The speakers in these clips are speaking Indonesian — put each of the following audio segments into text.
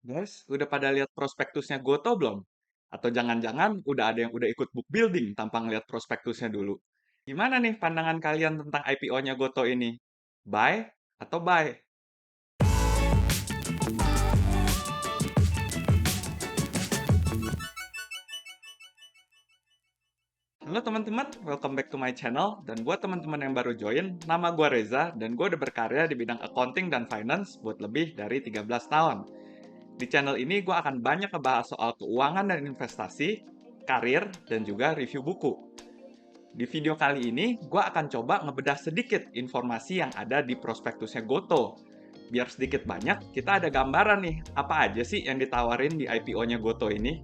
Guys, udah pada lihat prospektusnya Goto belum? Atau jangan-jangan udah ada yang udah ikut book building tanpa ngeliat prospektusnya dulu? Gimana nih pandangan kalian tentang IPO-nya Goto ini? Buy atau buy? Halo teman-teman, welcome back to my channel. Dan buat teman-teman yang baru join, nama gue Reza dan gue udah berkarya di bidang accounting dan finance buat lebih dari 13 tahun. Di channel ini gue akan banyak ngebahas soal keuangan dan investasi, karir, dan juga review buku. Di video kali ini, gue akan coba ngebedah sedikit informasi yang ada di prospektusnya Goto. Biar sedikit banyak, kita ada gambaran nih, apa aja sih yang ditawarin di IPO-nya Goto ini.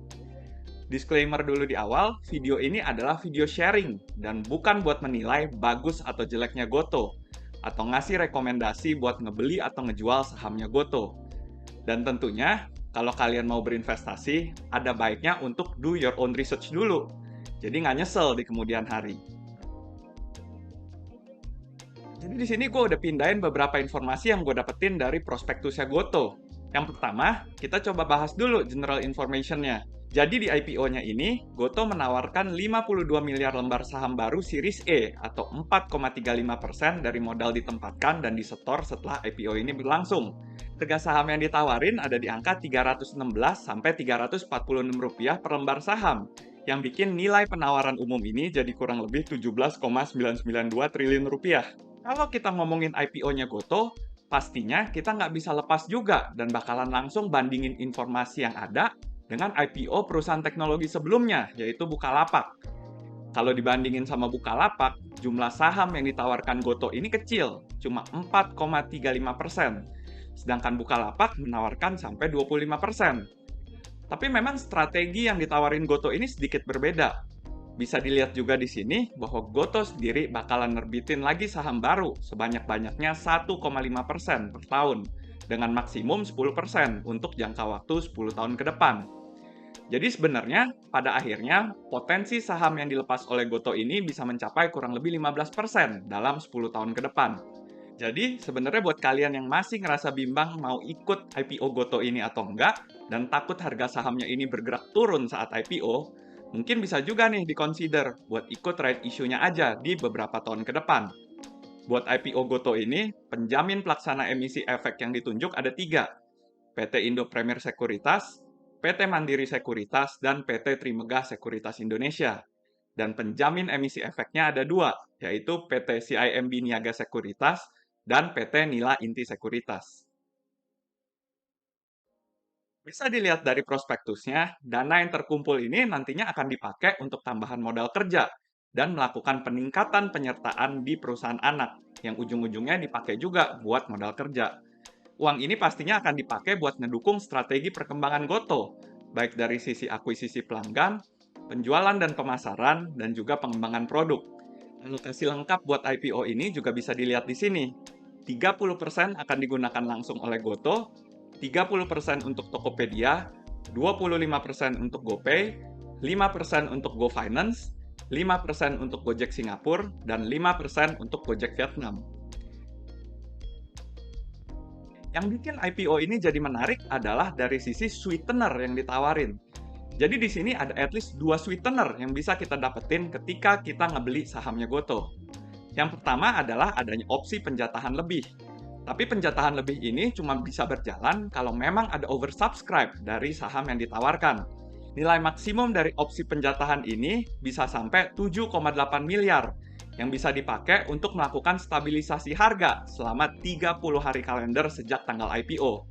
Disclaimer dulu di awal, video ini adalah video sharing, dan bukan buat menilai bagus atau jeleknya Goto, atau ngasih rekomendasi buat ngebeli atau ngejual sahamnya Goto. Dan tentunya, kalau kalian mau berinvestasi, ada baiknya untuk do your own research dulu. Jadi nggak nyesel di kemudian hari. Jadi di sini gue udah pindahin beberapa informasi yang gue dapetin dari prospektusnya Goto. Yang pertama, kita coba bahas dulu general information-nya. Jadi di IPO-nya ini, Goto menawarkan 52 miliar lembar saham baru Series E atau 4,35% dari modal ditempatkan dan disetor setelah IPO ini berlangsung. Harga saham yang ditawarin ada di angka 316 sampai 346 rupiah per lembar saham, yang bikin nilai penawaran umum ini jadi kurang lebih 17,992 triliun rupiah. Kalau kita ngomongin IPO-nya Goto, pastinya kita nggak bisa lepas juga dan bakalan langsung bandingin informasi yang ada dengan IPO perusahaan teknologi sebelumnya, yaitu Bukalapak. Kalau dibandingin sama Bukalapak, jumlah saham yang ditawarkan Goto ini kecil, cuma 4,35%. Sedangkan Bukalapak menawarkan sampai 25%. Tapi memang strategi yang ditawarin Goto ini sedikit berbeda. Bisa dilihat juga di sini bahwa Goto sendiri bakalan nerbitin lagi saham baru sebanyak-banyaknya 1,5% per tahun dengan maksimum 10% untuk jangka waktu 10 tahun ke depan. Jadi sebenarnya pada akhirnya potensi saham yang dilepas oleh Goto ini bisa mencapai kurang lebih 15% dalam 10 tahun ke depan. Jadi sebenarnya buat kalian yang masih ngerasa bimbang mau ikut IPO Goto ini atau enggak, dan takut harga sahamnya ini bergerak turun saat IPO, mungkin bisa juga nih dikonsider buat ikut right issue-nya aja di beberapa tahun ke depan. Buat IPO Goto ini, penjamin pelaksana emisi efek yang ditunjuk ada 3, PT Indo Premier Sekuritas, PT Mandiri Sekuritas, dan PT Trimegah Sekuritas Indonesia. Dan penjamin emisi efeknya ada 2, yaitu PT CIMB Niaga Sekuritas dan PT Nila Inti Sekuritas. Bisa dilihat dari prospektusnya, dana yang terkumpul ini nantinya akan dipakai untuk tambahan modal kerja dan melakukan peningkatan penyertaan di perusahaan anak, yang ujung-ujungnya dipakai juga buat modal kerja. Uang ini pastinya akan dipakai buat ngedukung strategi perkembangan Goto, baik dari sisi akuisisi pelanggan, penjualan dan pemasaran, dan juga pengembangan produk. Alokasi lengkap buat IPO ini juga bisa dilihat di sini. 30% akan digunakan langsung oleh Goto, 30% untuk Tokopedia, 25% untuk GoPay, 5% untuk GoFinance, 5% untuk Gojek Singapura, dan 5% untuk Gojek Vietnam. Yang bikin IPO ini jadi menarik adalah dari sisi sweetener yang ditawarin. Jadi di sini ada at least 2 sweetener yang bisa kita dapetin ketika kita ngebeli sahamnya Goto. Yang pertama adalah adanya opsi penjatahan lebih. Tapi penjatahan lebih ini cuma bisa berjalan kalau memang ada oversubscribe dari saham yang ditawarkan. Nilai maksimum dari opsi penjatahan ini bisa sampai 7,8 miliar yang bisa dipakai untuk melakukan stabilisasi harga selama 30 hari kalender sejak tanggal IPO.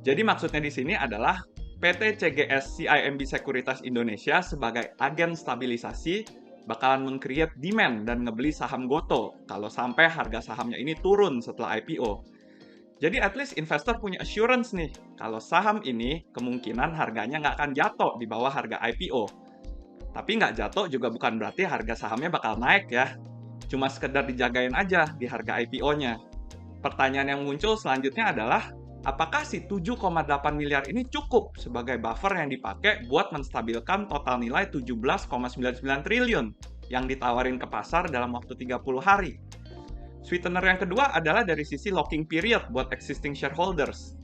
Jadi maksudnya di sini adalah PT CGS CIMB Sekuritas Indonesia sebagai agen stabilisasi bakalan meng-create demand dan ngebeli saham Goto kalau sampai harga sahamnya ini turun setelah IPO. Jadi at least investor punya assurance nih kalau saham ini kemungkinan harganya nggak akan jatuh di bawah harga IPO. Tapi nggak jatuh juga bukan berarti harga sahamnya bakal naik ya. Cuma sekedar dijagain aja di harga IPO-nya. Pertanyaan yang muncul selanjutnya adalah, apakah si 7,8 miliar ini cukup sebagai buffer yang dipakai buat menstabilkan total nilai 17,99 triliun yang ditawarin ke pasar dalam waktu 30 hari? Sweetener yang kedua adalah dari sisi locking period buat existing shareholders.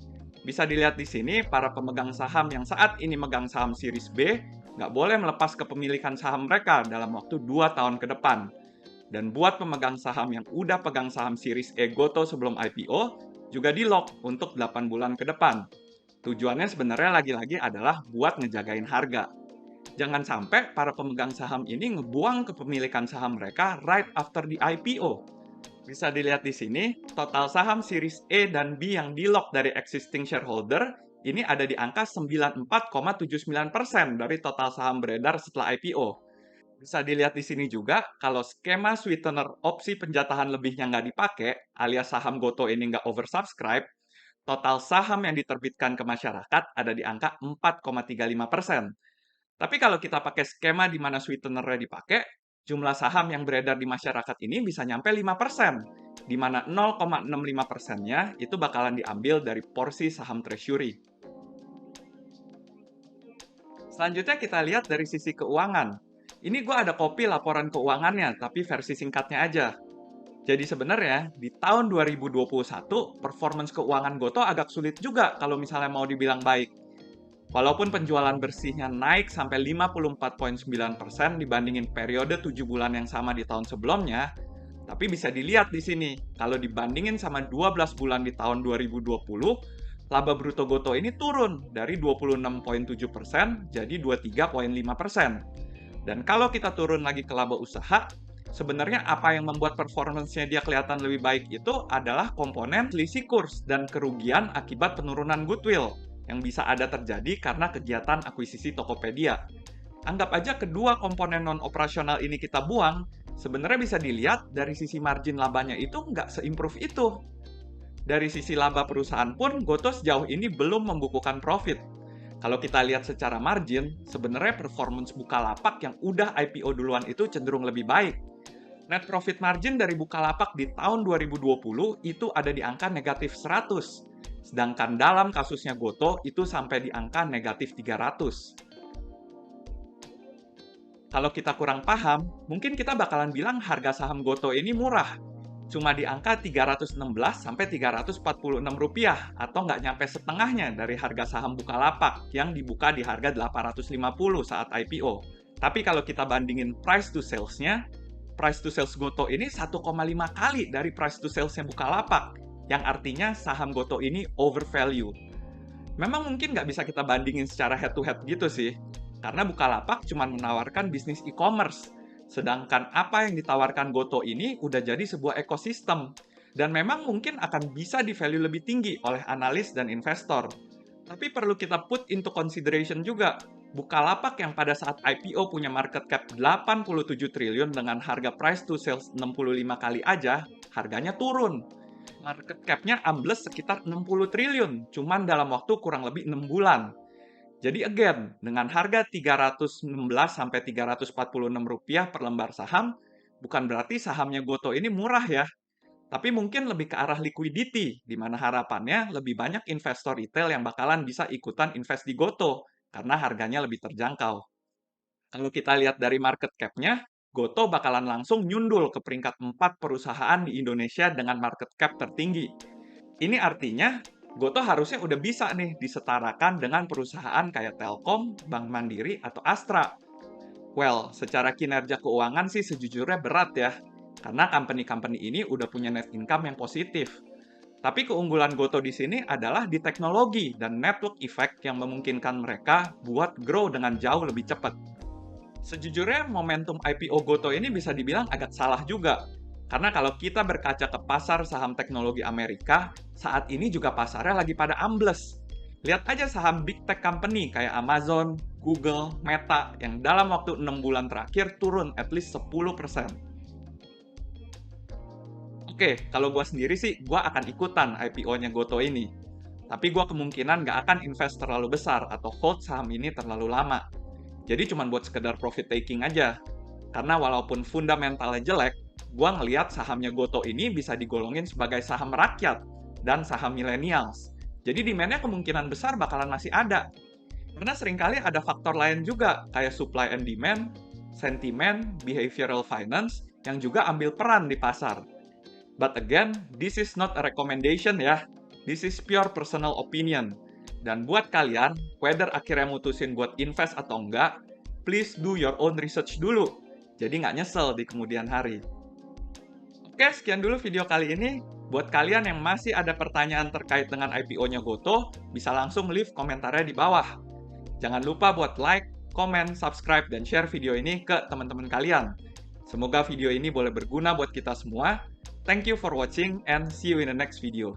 Bisa dilihat di sini, para pemegang saham yang saat ini megang saham Series B nggak boleh melepas kepemilikan saham mereka dalam waktu 2 tahun ke depan. Dan buat pemegang saham yang udah pegang saham Series E Goto sebelum IPO, juga di-lock untuk 8 bulan ke depan. Tujuannya sebenarnya lagi-lagi adalah buat ngejagain harga. Jangan sampai para pemegang saham ini ngebuang kepemilikan saham mereka right after di IPO. Bisa dilihat di sini, total saham Series E dan B yang di-lock dari existing shareholder ini ada di angka 94,79% dari total saham beredar setelah IPO. Bisa dilihat di sini juga, kalau skema sweetener opsi penjatahan lebihnya nggak dipakai, alias saham Goto ini nggak oversubscribe, total saham yang diterbitkan ke masyarakat ada di angka 4,35%. Tapi kalau kita pakai skema di mana sweetener-nya dipakai, jumlah saham yang beredar di masyarakat ini bisa nyampe 5%, di mana 0,65%-nya itu bakalan diambil dari porsi saham treasury. Selanjutnya kita lihat dari sisi keuangan. Ini gue ada copy laporan keuangannya, tapi versi singkatnya aja. Jadi sebenarnya, di tahun 2021, performance keuangan Goto agak sulit juga kalau misalnya mau dibilang baik. Walaupun penjualan bersihnya naik sampai 54,9% dibandingin periode 7 bulan yang sama di tahun sebelumnya, tapi bisa dilihat di sini, kalau dibandingin sama 12 bulan di tahun 2020, laba bruto Goto ini turun dari 26,7% jadi 23,5%. Dan kalau kita turun lagi ke laba usaha, sebenarnya apa yang membuat performance-nya dia kelihatan lebih baik itu adalah komponen selisih kurs dan kerugian akibat penurunan goodwill yang bisa ada terjadi karena kegiatan akuisisi Tokopedia. Anggap aja kedua komponen non-operasional ini kita buang, sebenarnya bisa dilihat dari sisi margin labanya itu nggak se-improve itu. Dari sisi laba perusahaan pun, Goto sejauh ini belum membukukan profit. Kalau kita lihat secara margin, sebenarnya performance Bukalapak yang udah IPO duluan itu cenderung lebih baik. Net profit margin dari Bukalapak di tahun 2020 itu ada di angka negatif 100. Sedangkan dalam kasusnya Goto itu sampai di angka negatif 300. Kalau kita kurang paham, mungkin kita bakalan bilang harga saham Goto ini murah. Cuma di angka 316 sampai 346 rupiah atau nggak nyampe setengahnya dari harga saham Bukalapak yang dibuka di harga 850 saat IPO. Tapi kalau kita bandingin price to sales-nya, price to sales Goto ini 1,5 kali dari price to sales-nya Bukalapak, yang artinya saham Goto ini overvalue. Memang mungkin nggak bisa kita bandingin secara head-to-head gitu sih, karena Bukalapak cuma menawarkan bisnis e-commerce, sedangkan apa yang ditawarkan Goto ini udah jadi sebuah ekosistem, dan memang mungkin akan bisa di-value lebih tinggi oleh analis dan investor. Tapi perlu kita put into consideration juga, Bukalapak yang pada saat IPO punya market cap 87 triliun dengan harga price to sales 65 kali aja, harganya turun. Market cap-nya ambles sekitar 60 triliun, cuman dalam waktu kurang lebih 6 bulan. Jadi again, dengan harga 316 sampai 346 rupiah per lembar saham, bukan berarti sahamnya Goto ini murah ya. Tapi mungkin lebih ke arah liquidity, di mana harapannya lebih banyak investor retail yang bakalan bisa ikutan invest di Goto, karena harganya lebih terjangkau. Kalau kita lihat dari market cap-nya, Goto bakalan langsung nyundul ke peringkat 4 perusahaan di Indonesia dengan market cap tertinggi. Ini artinya Goto harusnya udah bisa nih disetarakan dengan perusahaan kayak Telkom, Bank Mandiri, atau Astra. Well, secara kinerja keuangan sih sejujurnya berat ya, karena company-company ini udah punya net income yang positif. Tapi keunggulan Goto di sini adalah di teknologi dan network effect yang memungkinkan mereka buat grow dengan jauh lebih cepat. Sejujurnya, momentum IPO Goto ini bisa dibilang agak salah juga. Karena kalau kita berkaca ke pasar saham teknologi Amerika, saat ini juga pasarnya lagi pada ambles. Lihat aja saham big tech company kayak Amazon, Google, Meta yang dalam waktu 6 bulan terakhir turun at least 10%. Oke, kalau gue sendiri sih, gue akan ikutan IPO-nya Goto ini. Tapi gue kemungkinan nggak akan invest terlalu besar atau hold saham ini terlalu lama. Jadi cuma buat sekedar profit taking aja. Karena walaupun fundamentalnya jelek, gue ngelihat sahamnya Goto ini bisa digolongin sebagai saham rakyat dan saham millennials. Jadi demand-nya kemungkinan besar bakalan masih ada. Karena seringkali ada faktor lain juga, kayak supply and demand, sentiment, behavioral finance, yang juga ambil peran di pasar. But again, this is not a recommendation ya. This is pure personal opinion. Dan buat kalian, whether akhirnya mutusin buat invest atau enggak, please do your own research dulu. Jadi nggak nyesel di kemudian hari. Oke, sekian dulu video kali ini. Buat kalian yang masih ada pertanyaan terkait dengan IPO-nya Gotoh, bisa langsung leave komentarnya di bawah. Jangan lupa buat like, komen, subscribe, dan share video ini ke teman-teman kalian. Semoga video ini boleh berguna buat kita semua. Thank you for watching and see you in the next video.